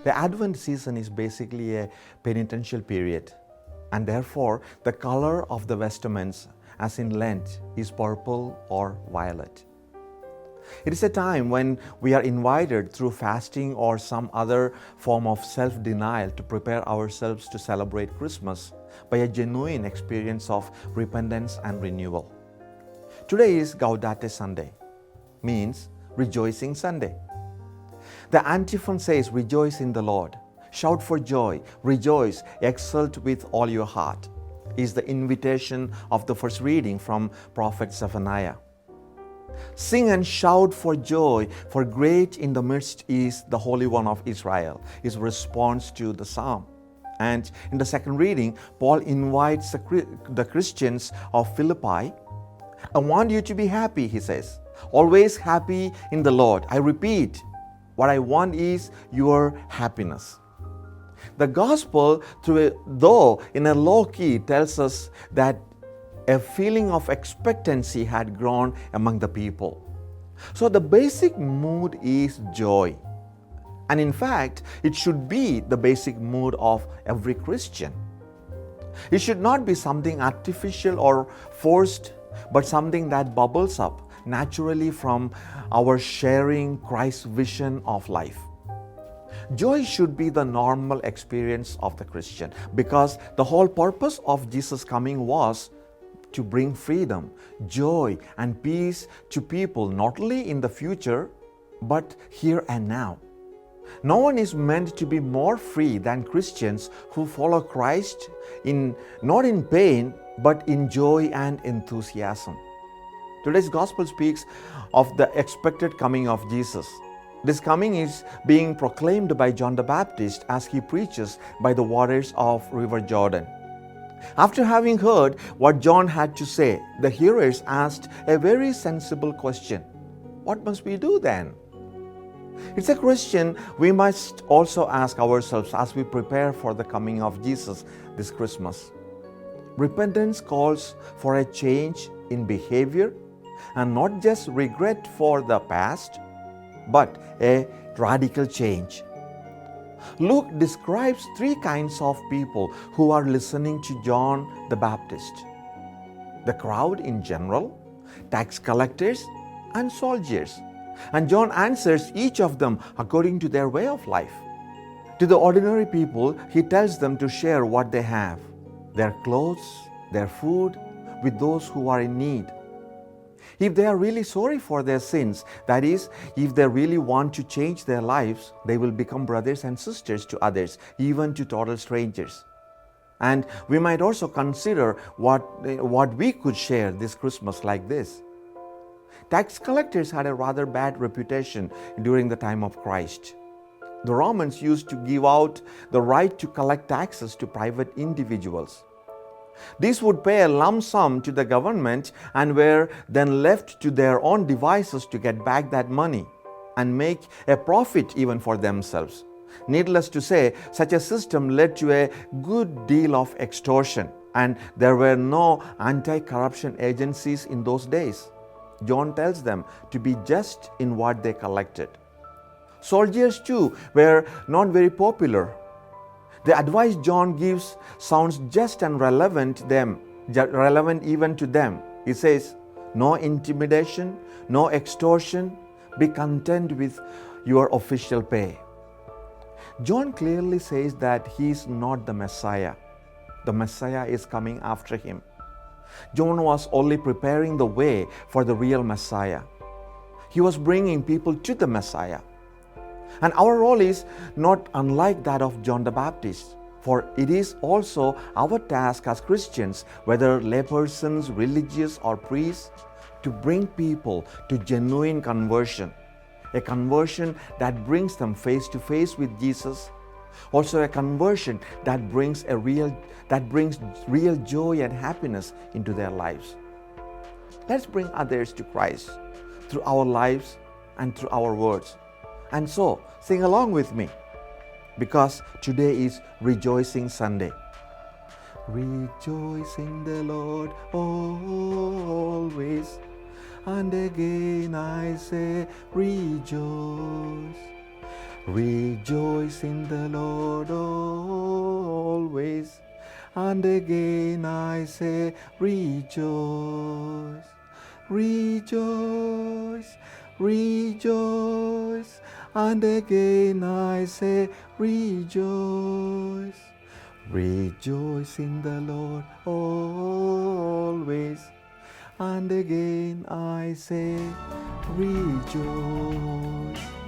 The Advent season is basically a penitential period, and therefore the color of the vestments, as in Lent, is purple or violet. It is a time when we are invited through fasting or some other form of self-denial to prepare ourselves to celebrate Christmas by a genuine experience of repentance and renewal. Today is Gaudete Sunday, means Rejoicing Sunday. The antiphon says, "Rejoice in the Lord, shout for joy, rejoice, exult with all your heart," is the invitation of the first reading from Prophet Zephaniah. "Sing and shout for joy, for great in the midst is the Holy One of Israel," is response to the psalm. And in the second reading, Paul invites the Christians of Philippi. "I want you to be happy," he says, "always happy in the Lord. I repeat, what I want is your happiness." The gospel, though in a low key, tells us that a feeling of expectancy had grown among the people. So the basic mood is joy. And in fact, it should be the basic mood of every Christian. It should not be something artificial or forced, but something that bubbles up naturally from our sharing Christ's vision of life. Joy should be the normal experience of the Christian, because the whole purpose of Jesus' coming was to bring freedom, joy, and peace to people, not only in the future, but here and now. No one is meant to be more free than Christians who follow Christ, not in pain, but in joy and enthusiasm. Today's gospel speaks of the expected coming of Jesus. This coming is being proclaimed by John the Baptist as he preaches by the waters of River Jordan. After having heard what John had to say, the hearers asked a very sensible question. What must we do then? It's a question we must also ask ourselves as we prepare for the coming of Jesus this Christmas. Repentance calls for a change in behavior, and not just regret for the past, but a radical change. Luke describes three kinds of people who are listening to John the Baptist: the crowd in general, tax collectors, and soldiers. And John answers each of them according to their way of life. To the ordinary people, he tells them to share what they have, their clothes, their food, with those who are in need. If they are really sorry for their sins, that is, if they really want to change their lives, they will become brothers and sisters to others, even to total strangers. And we might also consider what we could share this Christmas like this. Tax collectors had a rather bad reputation during the time of Christ. The Romans used to give out the right to collect taxes to private individuals. These would pay a lump sum to the government and were then left to their own devices to get back that money and make a profit even for themselves. Needless to say, such a system led to a good deal of extortion, and there were no anti-corruption agencies in those days. John tells them to be just in what they collected. Soldiers too were not very popular. The advice John gives sounds just and relevant even to them. He says, "No intimidation, no extortion, be content with your official pay." John clearly says that he is not the Messiah. The Messiah is coming after him. John was only preparing the way for the real Messiah. He was bringing people to the Messiah. And our role is not unlike that of John the Baptist, for it is also our task as Christians, whether laypersons, religious, or priests, to bring people to genuine conversion, a conversion that brings them face to face with Jesus, also a conversion that brings real joy and happiness into their lives. Let's bring others to Christ through our lives and through our words. And so, sing along with me, because today is Rejoicing Sunday. Rejoice in the Lord always, and again I say rejoice. Rejoice in the Lord always. And again I say, rejoice. Rejoice, rejoice. And again I say, rejoice. Rejoice in the Lord always. And again I say, rejoice.